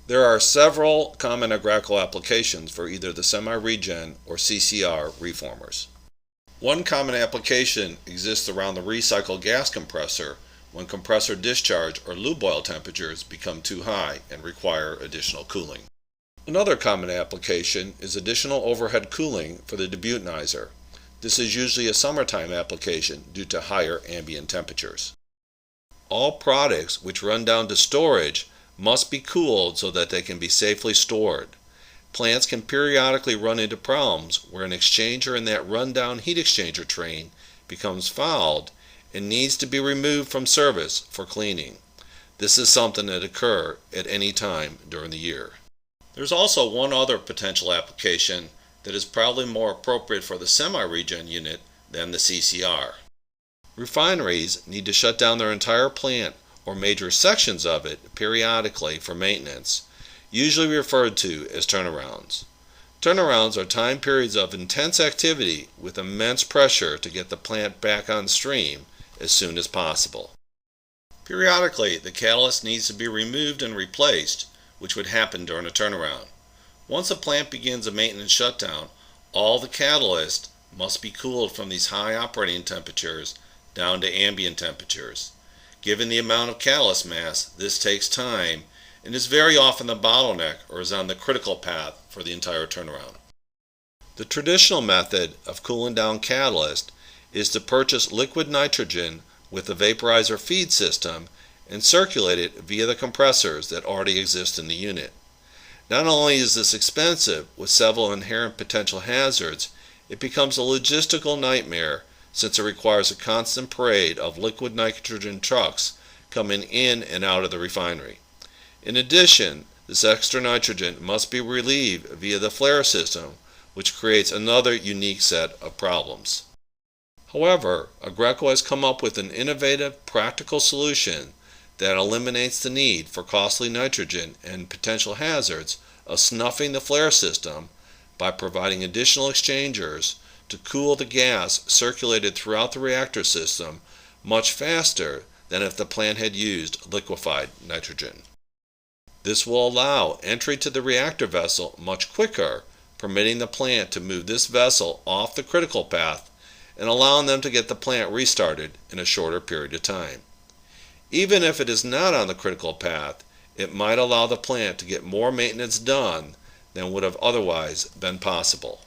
There are several common Agraco applications for either the semi-regen or CCR reformers. One common application exists around the recycled gas compressor when compressor discharge or lube oil temperatures become too high and require additional cooling. Another common application is additional overhead cooling for the debutanizer. This is usually a summertime application due to higher ambient temperatures. All products which run down to storage must be cooled so that they can be safely stored. Plants can periodically run into problems where an exchanger in that rundown heat exchanger train becomes fouled and needs to be removed from service for cleaning. This is something that occurs at any time during the year. There's also one other potential application that is probably more appropriate for the semi-regen unit than the CCR. Refineries need to shut down their entire plant or major sections of it periodically for maintenance, usually referred to as turnarounds. Turnarounds are time periods of intense activity with immense pressure to get the plant back on stream as soon as possible. Periodically, the catalyst needs to be removed and replaced, which would happen during a turnaround. Once a plant begins a maintenance shutdown, all the catalyst must be cooled from these high operating temperatures down to ambient temperatures. Given the amount of catalyst mass, this takes time and is very often the bottleneck or is on the critical path for the entire turnaround. The traditional method of cooling down catalyst is to purchase liquid nitrogen with a vaporizer feed system and circulate it via the compressors that already exist in the unit. Not only is this expensive with several inherent potential hazards, it becomes a logistical nightmare since it requires a constant parade of liquid nitrogen trucks coming in and out of the refinery. In addition, this extra nitrogen must be relieved via the flare system, which creates another unique set of problems. However, Agraco has come up with an innovative, practical solution that eliminates the need for costly nitrogen and potential hazards of snuffing the flare system by providing additional exchangers to cool the gas circulated throughout the reactor system much faster than if the plant had used liquefied nitrogen. This will allow entry to the reactor vessel much quicker, permitting the plant to move this vessel off the critical path and allowing them to get the plant restarted in a shorter period of time. Even if it is not on the critical path, it might allow the plant to get more maintenance done than would have otherwise been possible.